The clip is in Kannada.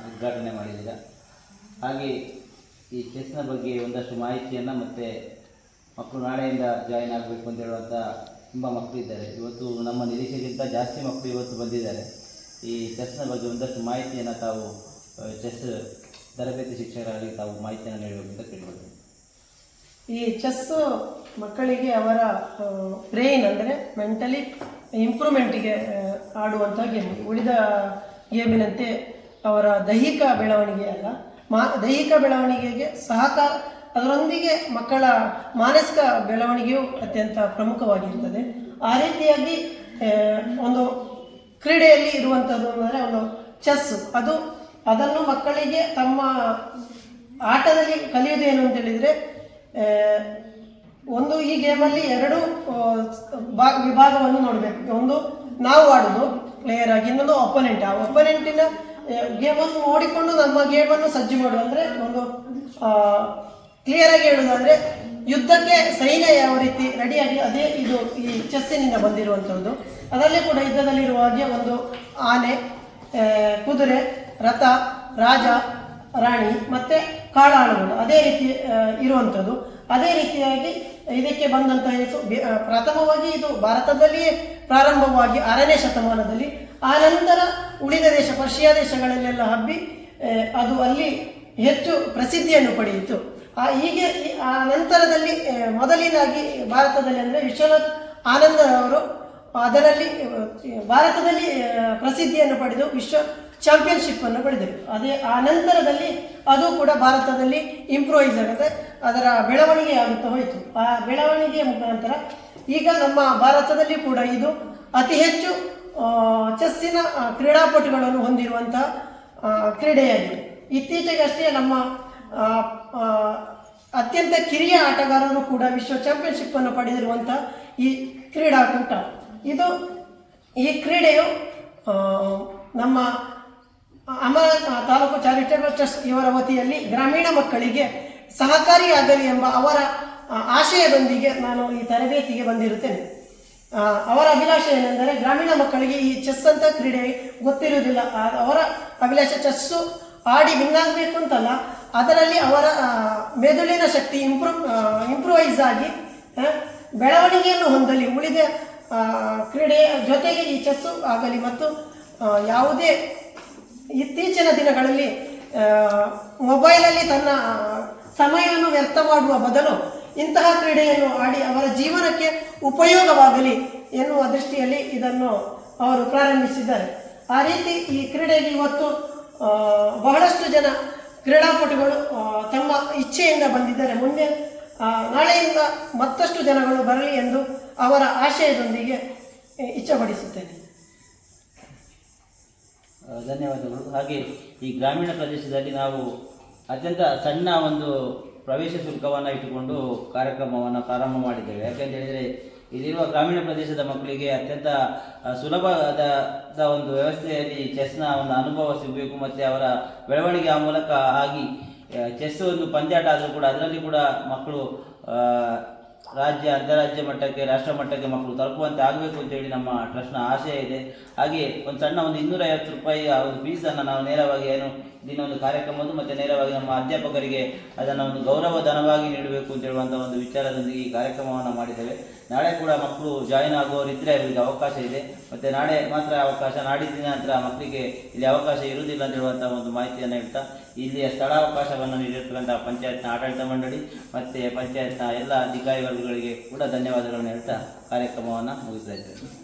ಉದ್ಘಾಟನೆ ಮಾಡಿದ್ದೀರಾ. ಹಾಗೆ ಈ ಚೆಸ್ನ ಬಗ್ಗೆ ಒಂದಷ್ಟು ಮಾಹಿತಿಯನ್ನು ಮತ್ತು ಮಕ್ಕಳು ನಾಳೆಯಿಂದ ಜಾಯಿನ್ ಆಗಬೇಕು ಅಂತ ಹೇಳುವಂಥ ತುಂಬ ಮಕ್ಕಳಿದ್ದಾರೆ. ಇವತ್ತು ನಮ್ಮ ನಿರೀಕ್ಷೆಗಿಂತ ಜಾಸ್ತಿ ಮಕ್ಕಳು ಇವತ್ತು ಬಂದಿದ್ದಾರೆ. ಈ ಚೆಸ್ನ ಬಗ್ಗೆ ಒಂದಷ್ಟು ಮಾಹಿತಿಯನ್ನು ತಾವು ಚೆಸ್ ತರಬೇತಿ ಶಿಕ್ಷಕರಾಗಿ ತಾವು ಮಾಹಿತಿಯನ್ನು ನೀಡಬೇಕು ಅಂತ ಕೇಳ್ಕೊಳ್ತೀನಿ. ಈ ಚೆಸ್ಸು ಮಕ್ಕಳಿಗೆ ಅವರ ಬ್ರೈನ್ ಅಂದರೆ ಮೆಂಟಲಿ ಇಂಪ್ರೂವ್ಮೆಂಟಿಗೆ ಆಡುವಂಥ ಗೇಮ್. ಉಳಿದ ಗೇಮಿನಂತೆ ಅವರ ದೈಹಿಕ ಬೆಳವಣಿಗೆ ಅಲ್ಲ, ದೈಹಿಕ ಬೆಳವಣಿಗೆಗೆ ಅದರೊಂದಿಗೆ ಮಕ್ಕಳ ಮಾನಸಿಕ ಬೆಳವಣಿಗೆಯು ಅತ್ಯಂತ ಪ್ರಮುಖವಾಗಿರ್ತದೆ. ಆ ರೀತಿಯಾಗಿ ಒಂದು ಕ್ರೀಡೆಯಲ್ಲಿ ಇರುವಂಥದ್ದು ಅಂದರೆ ಒಂದು ಚೆಸ್, ಅದನ್ನು ಮಕ್ಕಳಿಗೆ ತಮ್ಮ ಆಟದಲ್ಲಿ ಕಲಿಯುವುದೇನು ಅಂತೇಳಿದರೆ, ಒಂದು ಈ ಗೇಮಲ್ಲಿ ಎರಡು ವಿಭಾಗವನ್ನು ನೋಡಬೇಕು. ಒಂದು ನಾವು ಆಡೋದು ಪ್ಲೇಯರ್ ಆಗಿ, ಇನ್ನೊಂದು ಒಪೋನೆಂಟ್. ಆ ಒಪೋನೆಂಟಿನ ಗೇಮನ್ನು ನೋಡಿಕೊಂಡು ನಮ್ಮ ಗೇಮನ್ನು ಸಜ್ಜು ಮಾಡುವ, ಅಂದರೆ ಒಂದು ಕ್ಲಿಯರ್ ಆಗಿ ಹೇಳುವುದಾದರೆ ಯುದ್ಧಕ್ಕೆ ಸೈನ್ಯ ಯಾವ ರೀತಿ ರೆಡಿಯಾಗಿ, ಅದೇ ಇದು ಈ ಚೆಸ್ಸಿನಿಂದ ಬಂದಿರುವಂಥದ್ದು. ಅದರಲ್ಲಿ ಕೂಡ ಯುದ್ಧದಲ್ಲಿರುವ ಹಾಗೆ ಒಂದು ಆನೆ, ಕುದುರೆ, ರಥ, ರಾಜ, ರಾಣಿ ಮತ್ತು ಕಾಳಾಳುಗಳು ಅದೇ ರೀತಿ ಇರುವಂಥದ್ದು. ಅದೇ ರೀತಿಯಾಗಿ ಇದಕ್ಕೆ ಬಂದಂತಹ ಪ್ರಥಮವಾಗಿ ಇದು ಭಾರತದಲ್ಲಿಯೇ ಪ್ರಾರಂಭವಾಗಿ 6ನೇ ಶತಮಾನದಲ್ಲಿ, ಆ ನಂತರ ಉಳಿದ ದೇಶ ಪರ್ಷಿಯಾ ದೇಶಗಳಲ್ಲೆಲ್ಲ ಹಬ್ಬಿ ಅದು ಅಲ್ಲಿ ಹೆಚ್ಚು ಪ್ರಸಿದ್ಧಿಯನ್ನು ಪಡೆಯಿತು. ಹೀಗೆ ಆ ನಂತರದಲ್ಲಿ ಮೊದಲಿನಾಗಿ ಭಾರತದಲ್ಲಿ ಅಂದರೆ ವಿಶ್ವನಾಥ್ ಆನಂದ್ ಅವರು ಅದರಲ್ಲಿ ಭಾರತದಲ್ಲಿ ಪ್ರಸಿದ್ಧಿಯನ್ನು ಪಡೆದು ವಿಶ್ವ ಚಾಂಪಿಯನ್ಶಿಪ್ಪನ್ನು ಪಡೆದರು. ಆ ನಂತರದಲ್ಲಿ ಅದು ಕೂಡ ಭಾರತದಲ್ಲಿ ಇಂಪ್ರೂವೈಸ್ ಆಗುತ್ತೆ, ಅದರ ಬೆಳವಣಿಗೆ ಆಗುತ್ತಾ ಹೋಯಿತು. ಆ ಬೆಳವಣಿಗೆಯ ಮುಖಾಂತರ ಈಗ ನಮ್ಮ ಭಾರತದಲ್ಲಿ ಕೂಡ ಇದು ಅತಿ ಹೆಚ್ಚು ಚೆಸ್ಸಿನ ಕ್ರೀಡಾಪಟುಗಳನ್ನು ಹೊಂದಿರುವಂತಹ ಕ್ರೀಡೆಯಾಗಿದೆ. ಇತ್ತೀಚೆಗಷ್ಟೇ ನಮ್ಮ ಅತ್ಯಂತ ಕಿರಿಯ ಆಟಗಾರರು ಕೂಡ ವಿಶ್ವ ಚಾಂಪಿಯನ್ಶಿಪ್ಪನ್ನು ಪಡೆದಿರುವಂಥ ಈ ಕ್ರೀಡಾಕೂಟ ಈ ಕ್ರೀಡೆಯು ನಮ್ಮ ಅಮರ ತಾಲೂಕು ಚಾರಿಟೇಬಲ್ ಟ್ರಸ್ಟ್ ಇವರ ವತಿಯಲ್ಲಿ ಗ್ರಾಮೀಣ ಮಕ್ಕಳಿಗೆ ಸಹಕಾರಿಯಾಗಲಿ ಎಂಬ ಅವರ ಆಶಯದೊಂದಿಗೆ ನಾನು ಈ ತರಬೇತಿಗೆ ಬಂದಿರುತ್ತೇನೆ. ಅವರ ಅಭಿಲಾಷೆ ಏನೆಂದರೆ, ಗ್ರಾಮೀಣ ಮಕ್ಕಳಿಗೆ ಈ ಚೆಸ್ ಅಂತ ಕ್ರೀಡೆ ಗೊತ್ತಿರುವುದಿಲ್ಲ. ಅವರ ಅಭಿಲಾಷೆ ಚೆಸ್ಸು ಆಡಿ ವಿನ್ನಾಗಬೇಕು ಅಂತಲ್ಲ, ಅದರಲ್ಲಿ ಅವರ ಮೆದುಳಿನ ಶಕ್ತಿ ಇಂಪ್ರೂವೈಸ್ ಆಗಿ ಬೆಳವಣಿಗೆಯನ್ನು ಹೊಂದಲಿ, ಉಳಿದ ಕ್ರೀಡೆಯ ಜೊತೆಗೆ ಈ ಚೆಸ್ಸು ಆಗಲಿ. ಮತ್ತು ಯಾವುದೇ ಇತ್ತೀಚಿನ ದಿನಗಳಲ್ಲಿ ಮೊಬೈಲಲ್ಲಿ ತನ್ನ ಸಮಯವನ್ನು ವ್ಯರ್ಥ ಮಾಡುವ ಬದಲು ಇಂತಹ ಕ್ರೀಡೆಯನ್ನು ಆಡಿ ಅವರ ಜೀವನಕ್ಕೆ ಉಪಯೋಗವಾಗಲಿ ಎನ್ನುವ ದೃಷ್ಟಿಯಲ್ಲಿ ಇದನ್ನು ಅವರು ಪ್ರಾರಂಭಿಸಿದ್ದಾರೆ. ಆ ರೀತಿ ಈ ಕ್ರೀಡೆಗೆ ಇವತ್ತು ಬಹಳಷ್ಟು ಜನ ಕ್ರೀಡಾಪಟುಗಳು ತಮ್ಮ ಇಚ್ಛೆಯಿಂದ ಬಂದಿದ್ದಾರೆ. ಮುಂದೆ ನಾಳೆಯಿಂದ ಮತ್ತಷ್ಟು ಜನಗಳು ಬರಲಿ ಎಂದು ಅವರ ಆಶಯದೊಂದಿಗೆ ಇಚ್ಛೆಪಡಿಸುತ್ತೇನೆ. ಧನ್ಯವಾದಗಳು. ಹಾಗೆ ಈ ಗ್ರಾಮೀಣ ಪ್ರದೇಶದಲ್ಲಿ ನಾವು ಅತ್ಯಂತ ಸಣ್ಣ ಒಂದು ಪ್ರವೇಶ ಶುಲ್ಕವನ್ನು ಇಟ್ಟುಕೊಂಡು ಕಾರ್ಯಕ್ರಮವನ್ನು ಪ್ರಾರಂಭ ಮಾಡಿದ್ದೇವೆ. ಯಾಕೆಂತ ಹೇಳಿದರೆ, ಇಲ್ಲಿರುವ ಗ್ರಾಮೀಣ ಪ್ರದೇಶದ ಮಕ್ಕಳಿಗೆ ಅತ್ಯಂತ ಸುಲಭದ ಒಂದು ವ್ಯವಸ್ಥೆಯಲ್ಲಿ ಚೆಸ್ನ ಒಂದು ಅನುಭವ ಸಿಗಬೇಕು ಮತ್ತು ಅವರ ಬೆಳವಣಿಗೆ ಆ ಮೂಲಕ ಆಗಿ ಚೆಸ್ ಒಂದು ಪಂದ್ಯಾಟ ಆದರೂ ಕೂಡ ಅದರಲ್ಲಿ ಕೂಡ ಮಕ್ಕಳು ರಾಜ್ಯ, ಅಂತಾರಾಜ್ಯ ಮಟ್ಟಕ್ಕೆ, ರಾಷ್ಟ್ರ ಮಟ್ಟಕ್ಕೆ ಮಕ್ಕಳು ತಲುಪುವಂತೆ ಆಗಬೇಕು ಅಂತೇಳಿ ನಮ್ಮ ಟ್ರಸ್ಟ್ನ ಆಶಯ ಇದೆ. ಹಾಗೆ ಒಂದು ಸಣ್ಣ ಒಂದು 250 ರೂಪಾಯಿ ಒಂದು ಫೀಸನ್ನು ನಾವು ನೇರವಾಗಿ ದಿನ ಒಂದು ಕಾರ್ಯಕ್ರಮದ್ದು ಮತ್ತು ನೇರವಾಗಿ ನಮ್ಮ ಅಧ್ಯಾಪಕರಿಗೆ ಅದನ್ನು ಒಂದು ಗೌರವ ಧನವಾಗಿ ನೀಡಬೇಕು ಅಂತ ಹೇಳುವಂಥ ಒಂದು ವಿಚಾರದೊಂದಿಗೆ ಈ ಕಾರ್ಯಕ್ರಮವನ್ನು ಮಾಡಿದ್ದೇವೆ. ನಾಳೆ ಕೂಡ ಮಕ್ಕಳು ಜಾಯಿನ್ ಆಗುವವರಿದ್ದರೆ ಅವರಿಗೆ ಅವಕಾಶ ಇದೆ. ಮತ್ತು ನಾಳೆ ಮಾತ್ರ ಅವಕಾಶ, ನಾಡಿದ್ದಿನ ನಂತರ ಮಕ್ಕಳಿಗೆ ಇಲ್ಲಿ ಅವಕಾಶ ಇರುವುದಿಲ್ಲ ಅಂತ ಹೇಳುವಂಥ ಒಂದು ಮಾಹಿತಿಯನ್ನು ಹೇಳ್ತಾ, ಇಲ್ಲಿಯ ಸ್ಥಳಾವಕಾಶವನ್ನು ನೀಡಿರ್ತಕ್ಕಂಥ ಪಂಚಾಯತ್ನ ಆಡಳಿತ ಮಂಡಳಿ ಮತ್ತು ಪಂಚಾಯತ್ನ ಎಲ್ಲ ಅಧಿಕಾರಿ ವರ್ಗಗಳಿಗೆ ಕೂಡ ಧನ್ಯವಾದಗಳನ್ನು ಹೇಳ್ತಾ ಕಾರ್ಯಕ್ರಮವನ್ನು ಮುಗಿಸ್ತಾ ಇದ್ದೇವೆ.